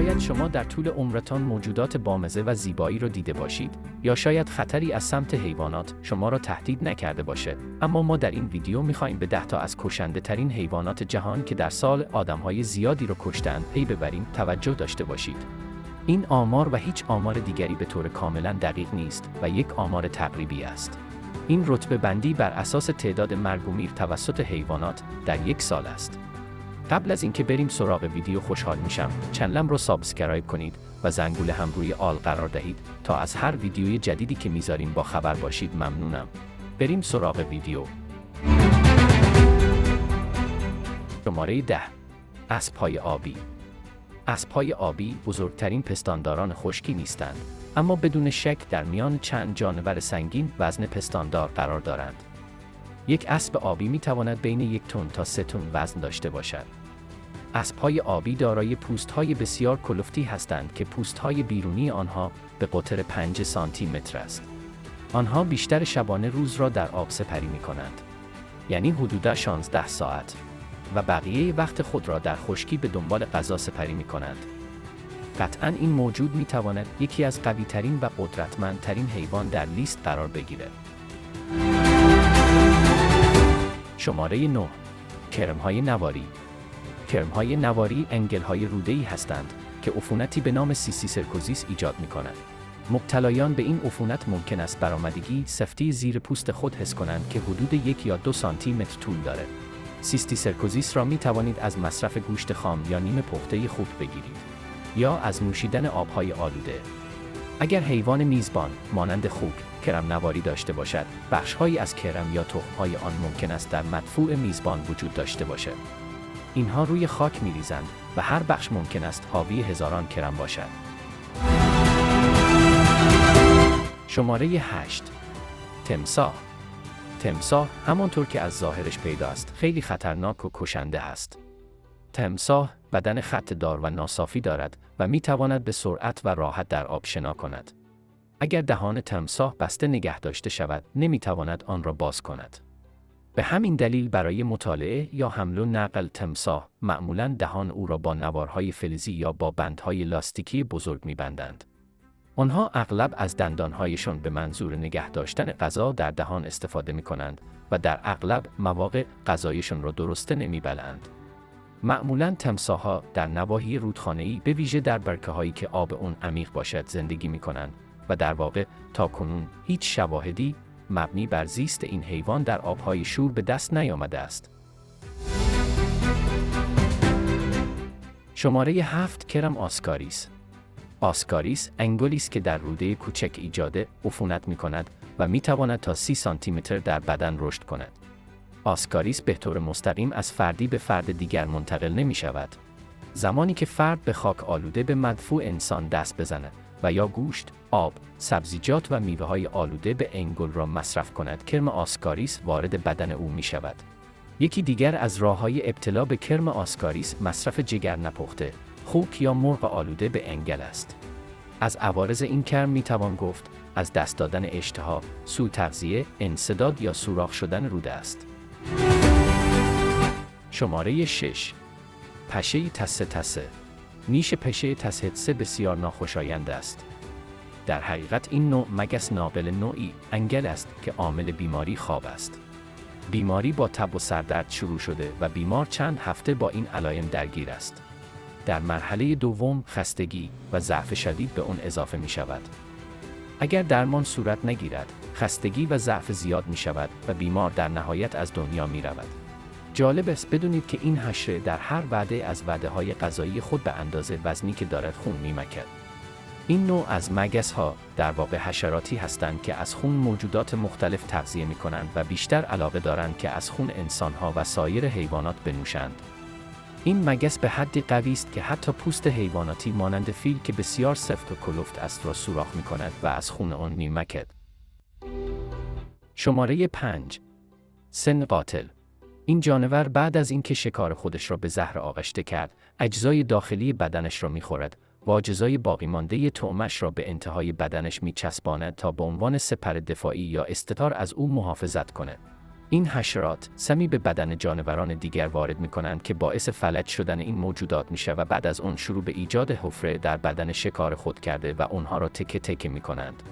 شاید شما در طول عمرتان موجودات بامزه و زیبایی رو دیده باشید، یا شاید خطری از سمت حیوانات شما را تهدید نکرده باشه، اما ما در این ویدیو می‌خوایم به 10 تا از کشنده ترین حیوانات جهان که در سال آدم‌های زیادی رو کشتند پی ببریم. توجه داشته باشید. این آمار و هیچ آمار دیگری به طور کاملا دقیق نیست و یک آمار تقریبی است. این رتبه بندی بر اساس تعداد مرگ و میر توسط حیوانات در یک سال است. قبل از اینکه بریم سراغ ویدیو خوشحال میشم چنلم رو سابسکرایب کنید و زنگوله هم روی آل قرار دهید تا از هر ویدیوی جدیدی که میذاریم با خبر باشید. ممنونم. بریم سراغ ویدیو. شماره 10. اسب‌های آبی. اسب‌های آبی بزرگترین پستانداران خشکی نیستند، اما بدون شک در میان چند جانور سنگین وزن پستاندار قرار دارند. یک اسب آبی میتواند بین 1 تن تا 3 تن وزن داشته باشد. اسب‌های آبی دارای پوست‌های بسیار کلفتی هستند که پوست‌های بیرونی آنها به قطر 5 سانتی متر است. آنها بیشتر شبانه روز را در آب سپری می‌کنند، یعنی حدوداً 16 ساعت، و بقیه وقت خود را در خشکی به دنبال غذا سپری می‌کنند. قطعاً این موجود می‌تواند یکی از قوی‌ترین و قدرتمندترین حیوان در لیست قرار بگیرد. شماره 9. کرم‌های نواری. کرم‌های نواری انگل‌های روده‌ای هستند که عفونتی به نام سیستی سرکوزیس ایجاد می‌کنند. مبتلایان به این عفونت ممکن است برآمدگی سفتی زیر پوست خود حس کنند که حدود 1 یا 2 سانتی متر طول دارد. سیستی سرکوزیس را می‌توانید از مصرف گوشت خام یا نیمه پخته خوک بگیرید، یا از نوشیدن آب‌های آلوده. اگر حیوان میزبان مانند خوک کرم نواری داشته باشد، بخش‌هایی از کرم یا تخم‌های آن ممکن است در مدفوع میزبان وجود داشته باشد. اینها روی خاک می‌ریزند و هر بخش ممکن است حاوی هزاران کرم باشد. شماره 8. تمساح. تمساح همانطور که از ظاهرش پیداست خیلی خطرناک و کشنده است. تمساح بدن خط‌دار و ناصافی دارد و می‌تواند به سرعت و راحت در آب شنا کند. اگر دهان تمساح بسته نگه داشته شود، نمی‌تواند آن را باز کند. به همین دلیل برای مطالعه یا حمل و نقل تمساح معمولاً دهان او را با نوارهای فلزی یا با بندهای لاستیکی بزرگ می‌بندند. آنها اغلب از دندانهایشان به منظور نگه داشتن غذا در دهان استفاده می‌کنند و در اغلب مواقع غذایشان را درسته نمی‌بلعند. معمولاً تمساح‌ها در نواحی رودخانه‌ای به ویژه در برکه‌هایی که آب اون عمیق باشد زندگی می‌کنند و در واقع تاکنون هیچ شواهدی مبنی بر زیست این حیوان در آب‌های شور به دست نیامده است. شماره 7. کرم آسکاریس. آسکاریس انگلی است که در روده کوچک ایجاد عفونت می‌کند و می‌تواند تا 30 سانتی متر در بدن رشد کند. آسکاریس به طور مستقیم از فردی به فرد دیگر منتقل نمی‌شود. زمانی که فرد به خاک آلوده به مدفوع انسان دست بزند و یا گوشت، آب، سبزیجات و میوه‌های آلوده به انگل را مصرف کند، کرم آسکاریس وارد بدن او می‌شود. یکی دیگر از راه‌های ابتلا به کرم آسکاریس مصرف جگر نپخته، خوک یا مرغ آلوده به انگل است. از عوارض این کرم می‌توان گفت از دست دادن اشتها، سوء تغذیه، انسداد یا سوراخ شدن روده است. شماره 6. پشه تسه تسه. نیش پشه تسه تسه بسیار ناخوشایند است. در حقیقت این نوع مگس ناقل نوعی انگل است که عامل بیماری خواب است. بیماری با تب و سردرد شروع شده و بیمار چند هفته با این علائم درگیر است. در مرحله دوم خستگی و ضعف شدید به اون اضافه می شود. اگر درمان صورت نگیرد، خستگی و ضعف زیاد می شود و بیمار در نهایت از دنیا می رود. جالب است بدونید که این حشره در هر وعده از وعده‌های غذایی خود به اندازه وزنی که دارد خون می‌مکد. این نوع از مگس‌ها در واقع حشراتی هستند که از خون موجودات مختلف تغذیه می‌کنند و بیشتر علاقه دارند که از خون انسان‌ها و سایر حیوانات بنوشند. این مگس به حدی قوی است که حتی پوست حیواناتی مانند فیل که بسیار سفت و کلفت است را سوراخ می‌کند و از خون آن می‌مکد. شماره 5. سن قاتل. این جانور بعد از اینکه شکار خودش را به زهر آغشته کرد، اجزای داخلی بدنش را می‌خورد و اجزای باقی مانده طعمش را به انتهای بدنش می‌چسباند تا به عنوان سپر دفاعی یا استتار از او محافظت کند. این حشرات سمی به بدن جانوران دیگر وارد می‌کنند که باعث فلج شدن این موجودات میشه و بعد از اون شروع به ایجاد حفره در بدن شکار خود کرده و اونها را تکه تکه می‌کنند.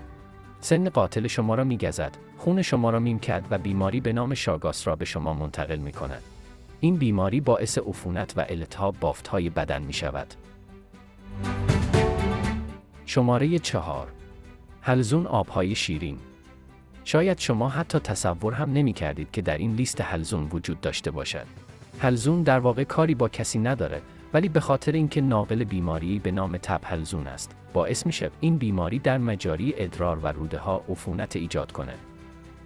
سن قاتل شما را می‌گزد، خون شما را می‌کند و بیماری به نام شاگاس را به شما منتقل می‌کند. این بیماری باعث عفونت و التهاب بافت‌های بدن می‌شود. شماره 4. حلزون آب‌های شیرین. شاید شما حتی تصور هم نمی کردید که در این لیست حلزون وجود داشته باشد. حلزون در واقع کاری با کسی نداره، ولی به خاطر اینکه ناقل بیماری به نام تب حلزون است، باعث میشه این بیماری در مجاری ادرار و روده ها عفونت ایجاد کنه.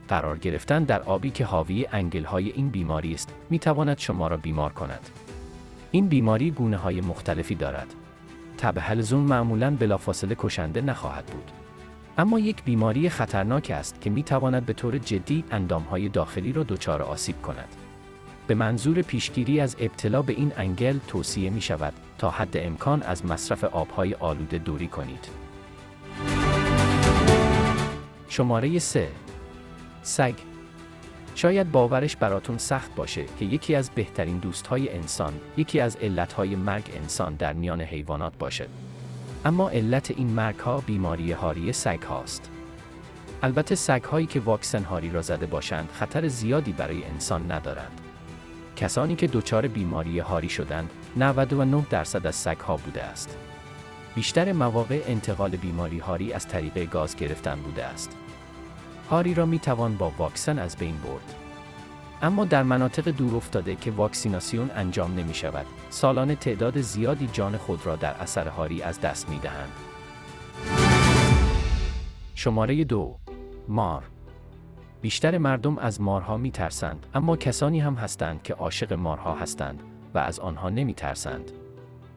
قرار گرفتن در آبی که حاوی انگل های این بیماری است، می تواند شما را بیمار کند. این بیماری گونه های مختلفی دارد. تب حلزون معمولاً بلافاصله کشنده نخواهد بود. اما یک بیماری خطرناک است که می‌تواند به طور جدی اندام‌های داخلی را دچار آسیب کند. به منظور پیشگیری از ابتلا به این انگل توصیه می‌شود تا حد امکان از مصرف آب‌های آلوده دوری کنید. شماره 3. سگ. شاید باورش براتون سخت باشه که یکی از بهترین دوست‌های انسان، یکی از علت‌های مرگ انسان در میان حیوانات باشد. اما علت این مرگ‌ها بیماری هاری سگ هاست. البته سگ‌هایی که واکسن هاری را زده باشند خطر زیادی برای انسان ندارند. کسانی که دچار بیماری هاری شدند 99% از سگ‌ها بوده است. بیشتر مواقع انتقال بیماری هاری از طریق گاز گرفتن بوده است. هاری را می‌توان با واکسن از بین برد. اما در مناطق دورافتاده که واکسیناسیون انجام نمی‌شود، سالانه تعداد زیادی جان خود را در اثر هاری از دست می‌دهند. شماره 2. مار. بیشتر مردم از مارها می‌ترسند، اما کسانی هم هستند که عاشق مارها هستند و از آنها نمی‌ترسند.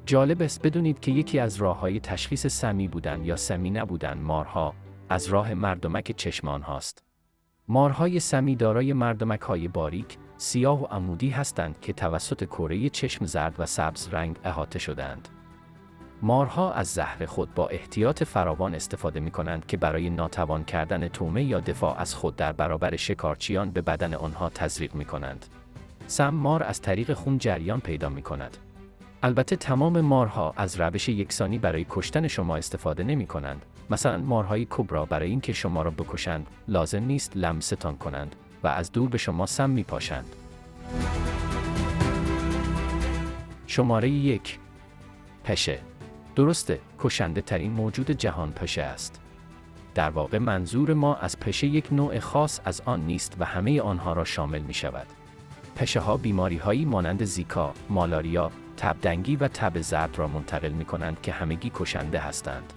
جالب است بدونید که یکی از راه‌های تشخیص سمی بودن یا سمی نبودن مارها از راه مردمک چشم آنهاست. مارهای سمی دارای مردمک‌های باریک، سیاه و عمودی هستند که توسط کره چشم زرد و سبز رنگ احاطه شده‌اند. مارها از زهر خود با احتیاط فراوان استفاده می‌کنند که برای ناتوان کردن طعمه یا دفاع از خود در برابر شکارچیان به بدن آنها تزریق می‌کنند. سم مار از طریق خون جریان پیدا می‌کند. البته تمام مارها از روش یکسانی برای کشتن شما استفاده نمی‌کنند. مثلا مارهای کبرا برای اینکه شما را بکشند لازم نیست لمستان کنند و از دور به شما سم می‌پاشند. شماره 1. پشه. درسته، کشنده ترین موجود جهان پشه است. در واقع منظور ما از پشه یک نوع خاص از آن نیست و همه آنها را شامل می‌شود. پشه‌ها بیماری‌هایی مانند زیکا، مالاریا، تبدنگی و تب زرد را منتقل می‌کنند که همگی کشنده هستند.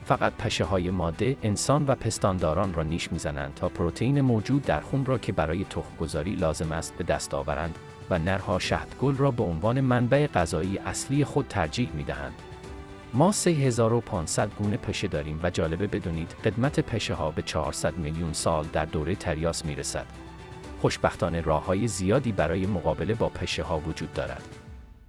فقط پشه‌های ماده، انسان و پستانداران را نیش می‌زنند تا پروتئین موجود در خون را که برای تخم‌گذاری لازم است به دست آورند و نرها شهدگل را به عنوان منبع غذایی اصلی خود ترجیح می‌دهند. ما 3500 گونه پشه داریم و جالبه بدونید قدمت پشه‌ها به 400 میلیون سال در دوره تریاس می‌رسد. خوشبختانه راه‌های زیادی برای مقابله با پشه‌ها وجود دارد.